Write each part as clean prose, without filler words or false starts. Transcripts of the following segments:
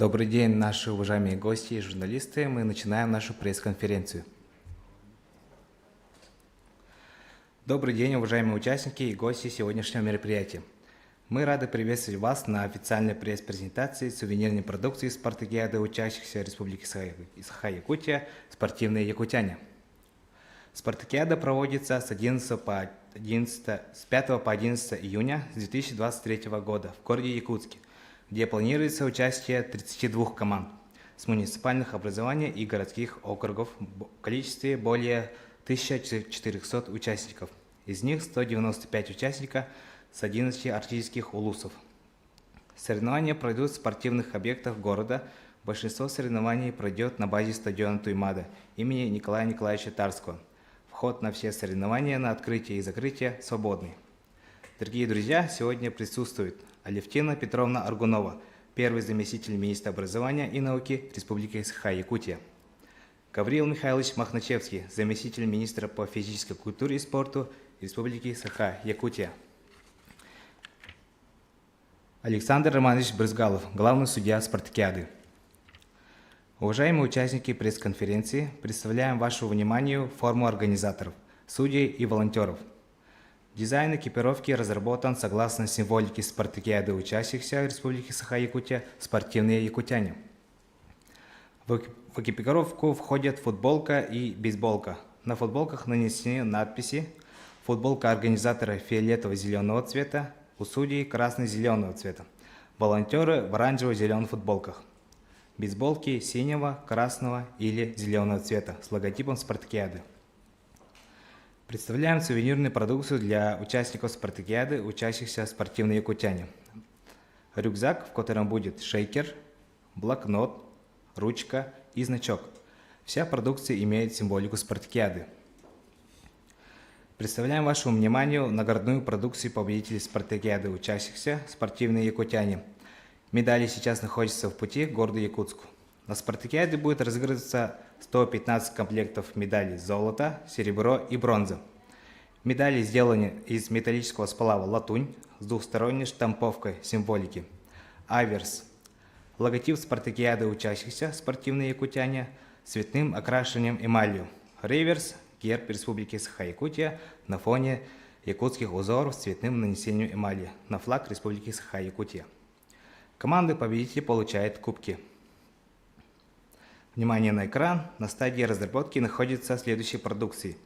Добрый день, наши уважаемые гости и журналисты. Мы начинаем нашу пресс-конференцию. Добрый день, уважаемые участники и гости сегодняшнего мероприятия. Мы рады приветствовать вас на официальной пресс-презентации сувенирной продукции спартакиады учащихся Республики Саха-Якутия «Спортивные якутяне». Спартакиада проводится с 5 по 11 июня 2023 года в городе Якутске, где планируется участие 32 команд с муниципальных образований и городских округов в количестве более 1400 участников. Из них 195 участников с 11 артистских улусов. Соревнования пройдут в спортивных объектах города. Большинство соревнований пройдет на базе стадиона Туймада имени Николая Николаевича Тарского. Вход на все соревнования на открытие и закрытие свободный. Дорогие друзья, сегодня присутствует Алевтина Петровна Аргунова, первый заместитель министра образования и науки Республики Саха-Якутия. Гавриил Михайлович Махначевский, заместитель министра по физической культуре и спорту Республики Саха-Якутия. Александр Романович Брызгалов, главный судья спартакиады. Уважаемые участники пресс-конференции, представляем вашему вниманию форму организаторов, судей и волонтеров. Дизайн экипировки разработан согласно символике спартакиады учащихся Республики Саха-Якутия «Спортивные якутяне». В экипировку входят футболка и бейсболка. На футболках нанесены надписи: футболка организатора фиолетово-зеленого цвета, у судей красно-зеленого цвета, волонтеры в оранжево-зеленых футболках, бейсболки синего, красного или зеленого цвета с логотипом спартакиады. Представляем сувенирную продукцию для участников спартакиады, учащихся спортивные якутяне. Рюкзак, в котором будет шейкер, блокнот, ручка и значок. Вся продукция имеет символику спартакиады. Представляем вашему вниманию наградную продукцию победителей спартакиады, учащихся спортивные якутяне. Медали сейчас находятся в пути к городу Якутску. На спартакиаде будет разыгрываться 115 комплектов медалей золото, серебро и бронза. Медали сделаны из металлического сплава латунь с двухсторонней штамповкой символики. Аверс. Логотип спартакиады учащихся спортивные якутяне с цветным окрашиванием эмалью. Реверс. Герб Республики Саха-Якутия на фоне якутских узоров с цветным нанесением эмали на флаг Республики Саха-Якутия. Команды победителей получают кубки. Внимание на экран. На стадии разработки находится следующие продукции: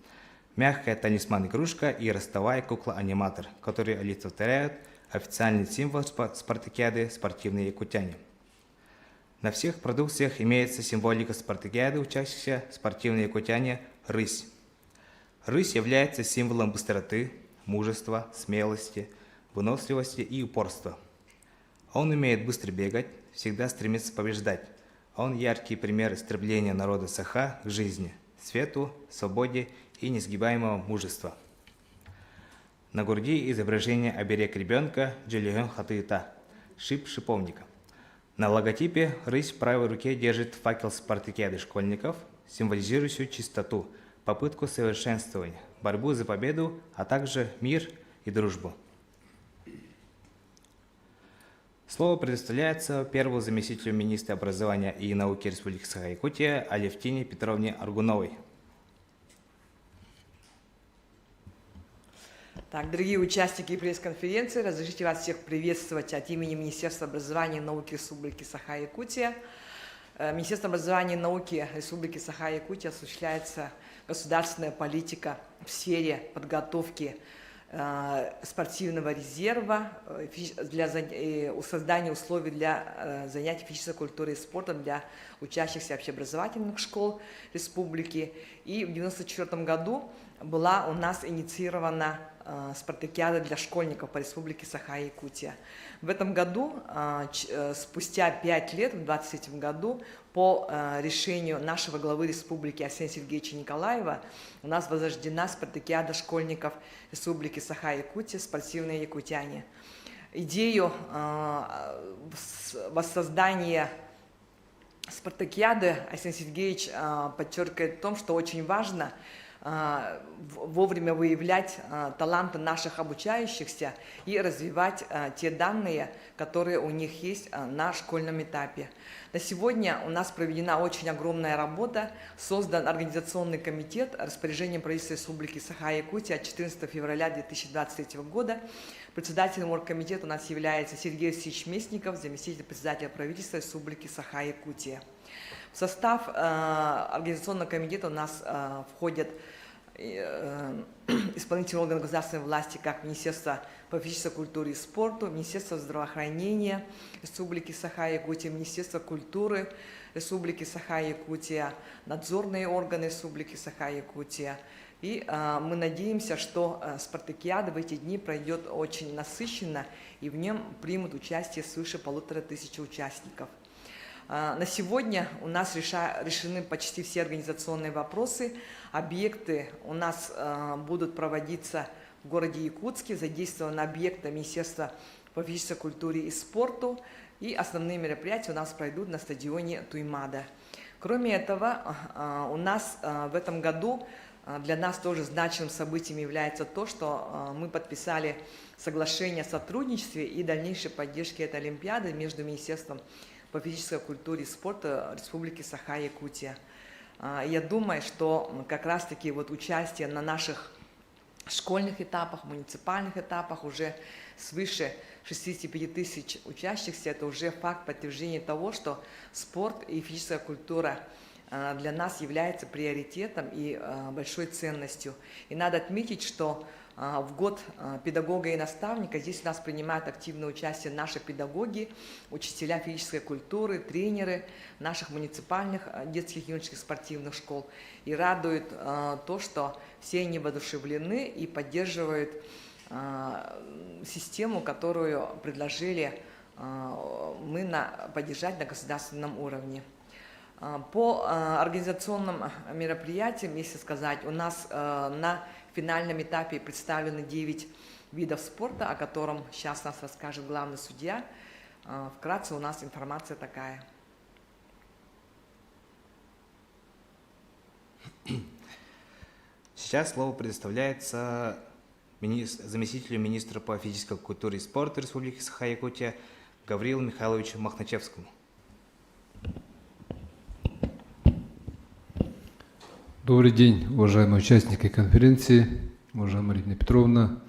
мягкая талисман-игрушка и ростовая кукла-аниматор, которые олицетворяют официальный символ спартакиады «Спортивные якутяне». На всех продукциях имеется символика спартакиады учащихся спортивные якутяне «Рысь». Рысь является символом быстроты, мужества, смелости, выносливости и упорства. Он умеет быстро бегать, всегда стремится побеждать. Он яркий пример стремления народа Саха к жизни, свету, свободе и несгибаемого мужества. На груди изображение оберег ребенка Джелиген Хатыта, шип шиповника. На логотипе рысь в правой руке держит факел спартакиады школьников, символизирующую чистоту, попытку совершенствования, борьбу за победу, а также мир и дружбу. Слово предоставляется первому заместителю министра образования и науки Республики Саха-Якутия Алевтине Петровне Аргуновой. Так, дорогие участники пресс-конференции, разрешите вас всех приветствовать от имени Министерства образования и науки Республики Саха-Якутия. Министерством образования и науки Республики Саха-Якутия осуществляется государственная политика в сфере подготовки спортивного резерва для создания условий для занятий физической культурой и спортом для учащихся общеобразовательных школ республики. И в 1994 году была у нас инициирована спартакиада для школьников по республике Саха-Якутия. В этом году, спустя 5 лет, в 2023 году, по решению нашего главы республики Арсения Сергеевича Николаева, у нас возрождена спартакиада школьников республики Саха-Якутия «Спортивные якутяне». Идею воссоздания спартакиады Арсений Сергеевич подчеркивает в том, что очень важно вовремя выявлять таланты наших обучающихся и развивать те данные, которые у них есть на школьном этапе. На сегодня у нас проведена очень огромная работа, создан организационный комитет распоряжением правительства Республики Саха-Якутия от 14 февраля 2023 года. Председателем оргкомитета у нас является Сергей Алексеевич Местников, заместитель председателя правительства Республики Саха-Якутия. В состав организационного комитета у нас входят исполнительные органы государственной власти, как Министерство по физической культуре и спорту, Министерство здравоохранения Республики Саха-Якутия, Министерство культуры Республики Саха-Якутия, надзорные органы Республики Саха-Якутия. И мы надеемся, что спартакиада в эти дни пройдет очень насыщенно, и в нем примут участие свыше 1500 участников. На сегодня у нас решены почти все организационные вопросы. Объекты у нас будут проводиться в городе Якутске, задействованы объекты Министерства по физической культуре и спорту, и основные мероприятия у нас пройдут на стадионе Туймада. Кроме этого, у нас в этом году для нас тоже значимым событием является то, что мы подписали соглашение о сотрудничестве и дальнейшей поддержке этой Олимпиады между Министерством по физической культуре и спорту Республики Саха-Якутия. Я думаю, что как раз-таки вот участие на наших школьных этапах, муниципальных этапах уже свыше 65 тысяч учащихся, это уже факт подтверждения того, что спорт и физическая культура для нас является приоритетом и большой ценностью. И надо отметить, что в год педагога и наставника здесь у нас принимают активное участие наши педагоги, учителя физической культуры, тренеры наших муниципальных детских и юношеских спортивных школ. И радует то, что все они воодушевлены и поддерживают систему, которую предложили мы поддержать на государственном уровне. По организационным мероприятиям, если сказать, у нас на финальном этапе представлены 9 видов спорта, о котором сейчас нас расскажет главный судья. Вкратце у нас информация такая. Сейчас слово предоставляется заместителю министра по физической культуре и спорту Республики Саха-Якутия Гаврилу Михайловичу Махначевскому. Добрый день, уважаемые участники конференции, уважаемая Марина Петровна.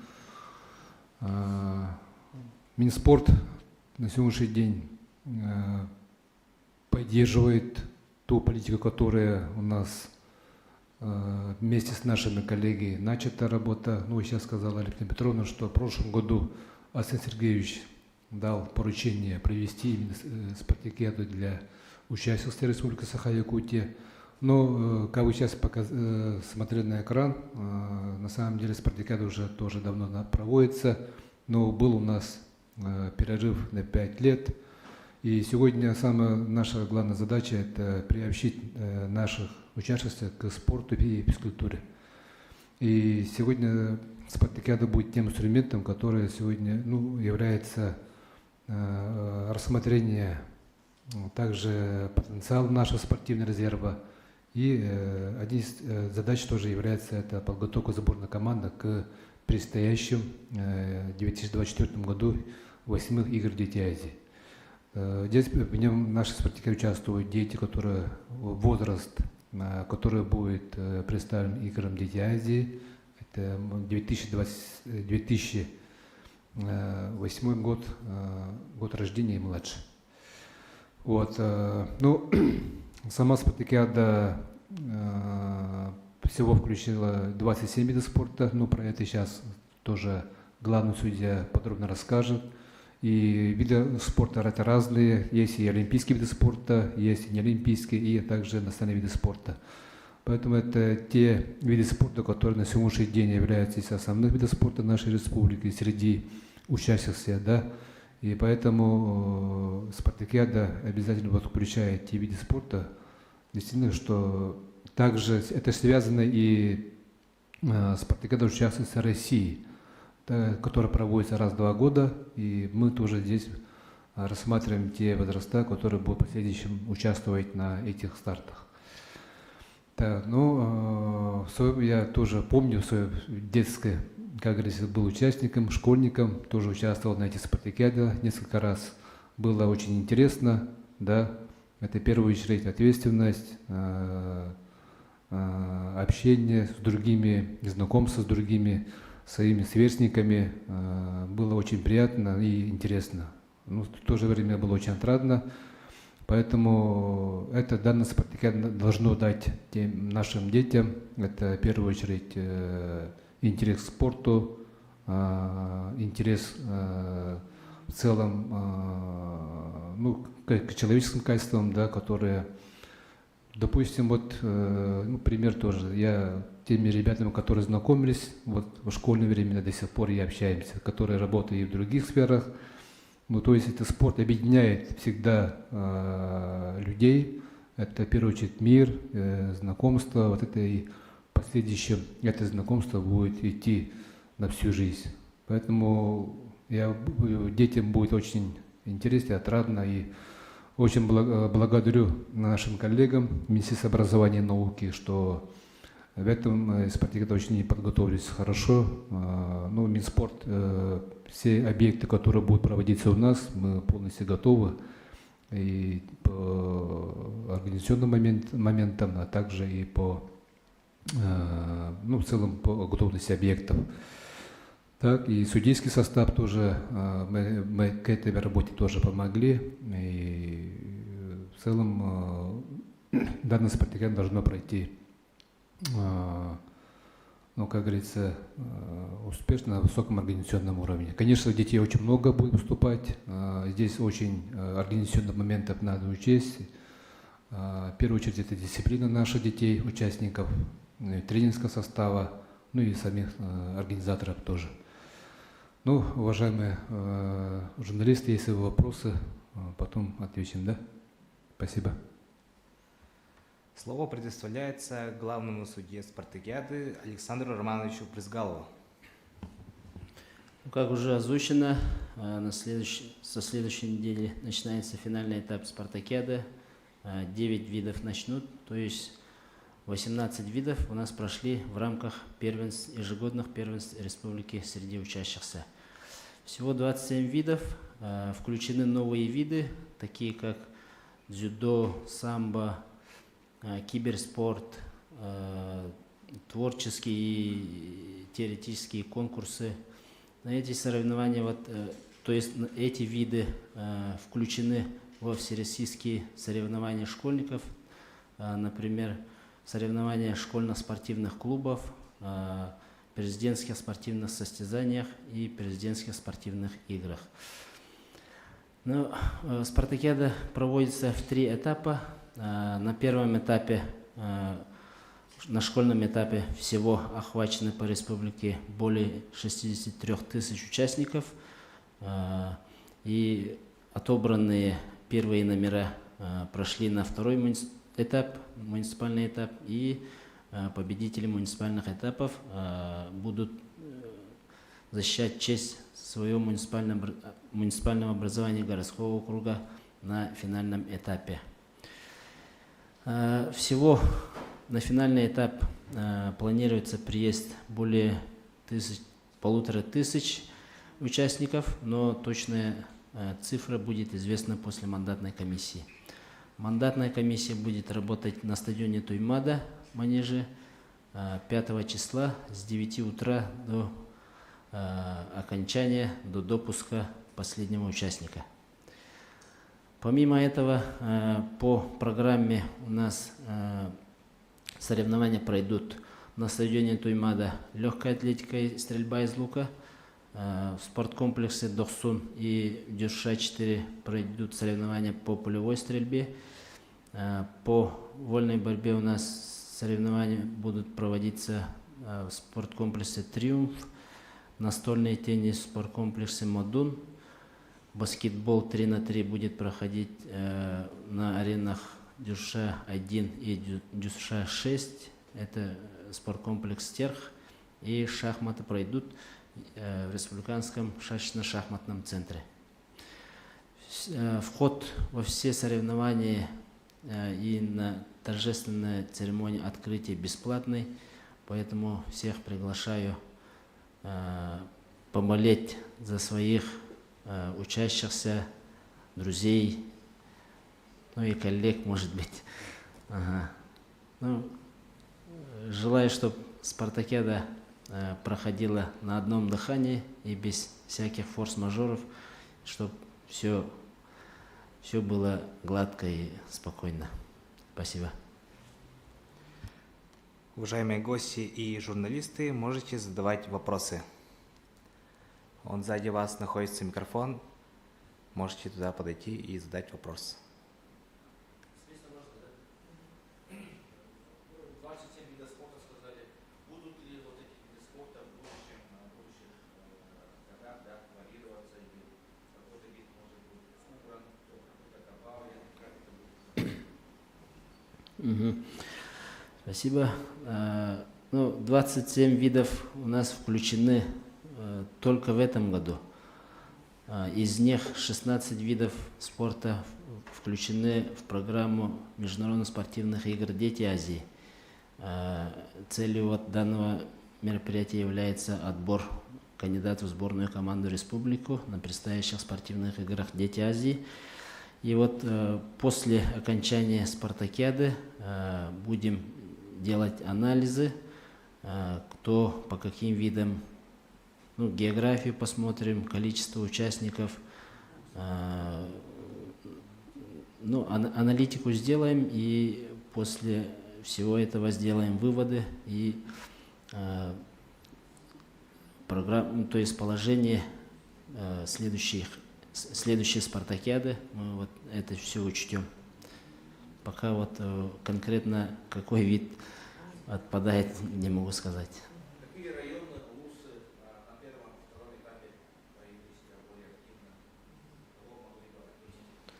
Минспорт на сегодняшний день поддерживает ту политику, которая у нас вместе с нашими коллегами начата работа. Ну, сейчас сказала Марина Петровна, что в прошлом году Арсений Сергеевич дал поручение провести именно спартакиаду для участников Республики Саха-Якутия. Но, как вы сейчас смотрели на экран, на самом деле спартакиада уже тоже давно проводится, но был у нас перерыв на 5 лет. И сегодня самая наша главная задача – это приобщить наших участников к спорту и физкультуре. И сегодня спартакиада будет тем инструментом, который сегодня является рассмотрение также потенциала нашего спортивного резерва. И одна из задач тоже является это подготовка сборной команды к предстоящим в 2024 году 8 игр Дети Азии. Здесь в нем наши спортсмены участвуют дети, которые возраст, который будет представлен играм Дети Азии. Это 2008 год, год рождения и младше. Вот, сама спартакиада всего включила 27 видов спорта, но про это сейчас тоже главный судья подробно расскажет. И виды спорта это разные, есть и олимпийские виды спорта, есть и неолимпийские, и также национальные виды спорта. Поэтому это те виды спорта, которые на сегодняшний день являются основными видами спорта нашей республики среди учащихся, да. И поэтому спартакиада обязательно включает те виды спорта, действительно, что также это связано и спартакиада участницы России, которая проводится раз в 2 года, и мы тоже здесь рассматриваем те возраста, которые будут в последующем участвовать на этих стартах. Да, ну, я тоже помню свое детское, как говорится, был участником, школьником, тоже участвовал на этих спартакиадах несколько раз. Было очень интересно, да, это в первую очередь ответственность, общение с другими, знакомство с другими своими сверстниками. Было очень приятно и интересно. Ну, в то же время было очень отрадно. Поэтому это данное спартакиада должно дать тем нашим детям, это в первую очередь интерес к спорту, интерес в целом ну, к человеческим качествам, да, которые, допустим, вот, ну, пример тоже, я теми ребятами, которые знакомились, вот в школьное время до сих пор и общаемся, которые работают и в других сферах. Ну, то есть это спорт объединяет всегда людей. Это, в первую очередь, мир, знакомство. Вот это и в последующем это знакомство будет идти на всю жизнь. Поэтому детям будет очень интересно, отрадно. И очень благодарю нашим коллегам Министерства образования и науки, что в этом спартакиаде очень подготовились хорошо. Ну, Минспорт, все объекты, которые будут проводиться у нас, мы полностью готовы и по организационным моментам, а также и по, ну, в целом по готовности объектов. Так, и судейский состав тоже, мы к этой работе тоже помогли. И в целом данный спартакиада должно пройти, ну, как говорится, успешно на высоком организационном уровне. Конечно, детей очень много будет выступать. Здесь очень организационных моментов надо учесть. В первую очередь это дисциплина наших детей, участников, тренерского состава, ну и самих организаторов тоже. Ну, уважаемые журналисты, если вопросы, потом ответим, да? Спасибо. Слово предоставляется главному судье спартакиады Александру Романовичу Брызгалову. Как уже озвучено, со следующей недели начинается финальный этап спартакиады. 9 видов начнут, то есть 18 видов у нас прошли в рамках ежегодных первенств республики среди учащихся. Всего 27 видов, включены новые виды, такие как дзюдо, самбо, киберспорт, творческие и теоретические конкурсы. На эти соревнования, то есть эти виды включены во всероссийские соревнования школьников, например, соревнования школьно-спортивных клубов, президентских спортивных состязаниях и президентских спортивных играх. Но спартакиада проводится в 3 этапа. На первом этапе, на школьном этапе всего охвачено по республике более 63 тысяч участников. И отобранные первые номера прошли на второй этап, муниципальный этап, и победители муниципальных этапов будут защищать честь своего муниципального образования городского округа на финальном этапе. Всего на финальный этап планируется приезд более 1500 участников, но точная цифра будет известна после мандатной комиссии. Мандатная комиссия будет работать на стадионе Туймада, манеже, 5 числа с 9 утра до окончания, до допуска последнего участника. Помимо этого, по программе у нас соревнования пройдут на стадионе Туймада легкая атлетика и стрельба из лука. В спорткомплексе Дохсун и Дюша-4 пройдут соревнования по пулевой стрельбе. По вольной борьбе у нас соревнования будут проводиться в спорткомплексе Триумф, настольный теннис в спорткомплексе Модун. Баскетбол 3х3 будет проходить на аренах Дюша-1 и Дюша-6. Это спорткомплекс Терх. И шахматы пройдут в Республиканском шашечно-шахматном центре. Вход во все соревнования и на торжественной церемонии открытия бесплатный, поэтому всех приглашаю помолить за своих учащихся, друзей, ну и коллег, может быть. Ага. Ну, желаю, чтобы спартакиада проходила на одном дыхании и без всяких форс-мажоров, чтобы все было гладко и спокойно. Спасибо. Уважаемые гости и журналисты, можете задавать вопросы. Он сзади вас находится микрофон. Можете туда подойти и задать вопрос. 27 видов спорта сказали. Будут ли вот эти виды спорта в будущих годах, да, варьироваться, или какой-то вид может быть убран, какой-то добавлен, как это будет? Спасибо. Ну, 27 видов у нас включены только в этом году. Из них 16 видов спорта включены в программу Международных спортивных игр «Дети Азии». Целью вот данного мероприятия является отбор кандидатов в сборную команду республику на предстоящих спортивных играх «Дети Азии». И вот после окончания спартакиады будем делать анализы, кто по каким видам, ну, географию посмотрим, количество участников, ну, аналитику сделаем, и после всего этого сделаем выводы и программу, то есть положение следующей спартакиады, мы вот это все учтем. Пока вот конкретно какой вид отпадает, не могу сказать. Какие районы, улусы на первом, втором этапе появились более активно? Кого могли бы отметить?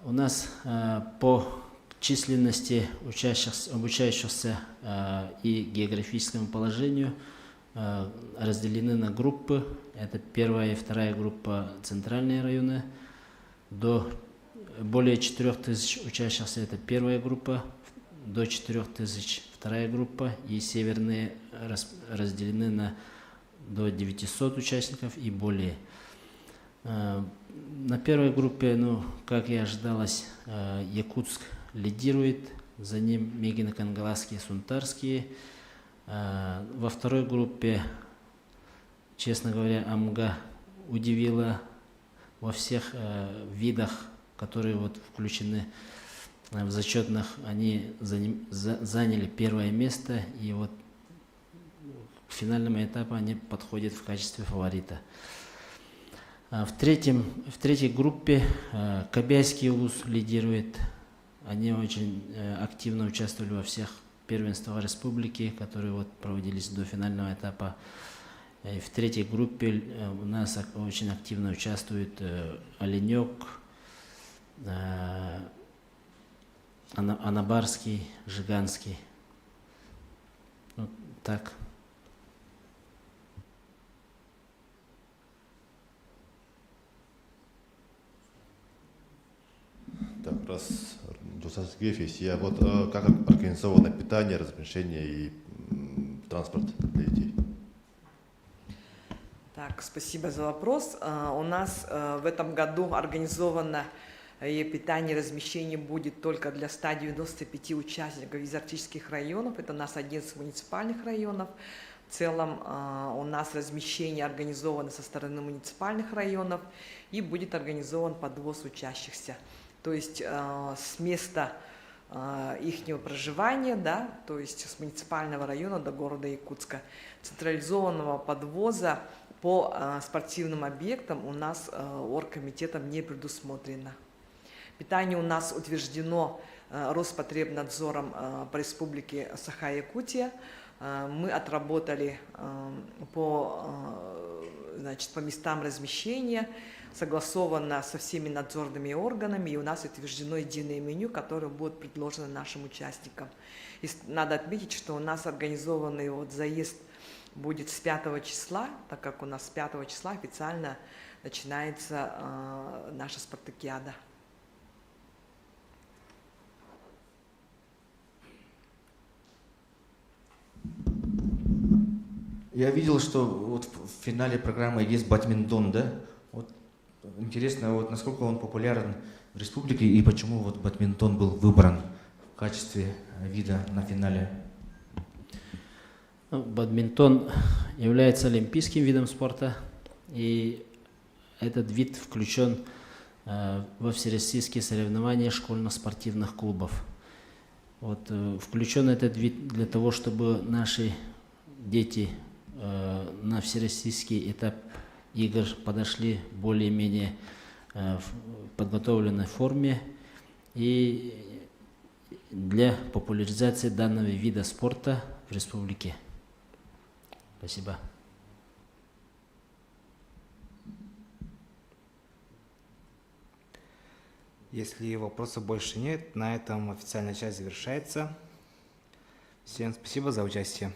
У нас по численности обучающихся и географическому положению разделены на группы. Это первая и вторая группа центральные районы. До более 4000 учащихся — это первая группа, до 4000 вторая группа, и северные разделены на до 900 участников и более. На первой группе, ну, как и ожидалось, Якутск лидирует, за ним Мегино-Кангаласские, Сунтарские. Во второй группе, честно говоря, Амга удивила во всех видах, которые вот включены в зачетных, они заняли первое место, и вот к финальному этапу они подходят в качестве фаворита. В третьей группе Кобяйский улус лидирует. Они очень активно участвовали во всех первенствах республики, которые вот проводились до финального этапа. И в третьей группе у нас очень активно участвует Оленек, Анабарский, Жиганский. Вот так. Так, раз Дусан Сергеев есть, вот как организовано питание, размещение и транспорт для детей? Так, спасибо за вопрос. У нас в этом году организовано и питание, размещение будет только для 195 участников из арктических районов. Это у нас 11 муниципальных районов. В целом у нас размещение организовано со стороны муниципальных районов и будет организован подвоз учащихся. То есть с места ихнего проживания, да, то есть с муниципального района до города Якутска. Централизованного подвоза по спортивным объектам у нас оргкомитетом не предусмотрено. Питание у нас утверждено Роспотребнадзором по республике Саха-Якутия. Мы отработали по местам размещения, согласовано со всеми надзорными органами, и у нас утверждено единое меню, которое будет предложено нашим участникам. И надо отметить, что у нас организованный вот заезд будет с 5 числа, так как у нас с 5 числа официально начинается наша спартакиада. Я видел, что вот в финале программы есть бадминтон, да? Вот интересно, вот насколько он популярен в республике и почему вот бадминтон был выбран в качестве вида на финале? Ну, бадминтон является олимпийским видом спорта, и этот вид включен во всероссийские соревнования школьно-спортивных клубов. Вот, включен этот вид для того, чтобы наши дети на всероссийский этап игр подошли более-менее в подготовленной форме и для популяризации данного вида спорта в республике. Спасибо. Если вопросов больше нет, на этом официальная часть завершается. Всем спасибо за участие.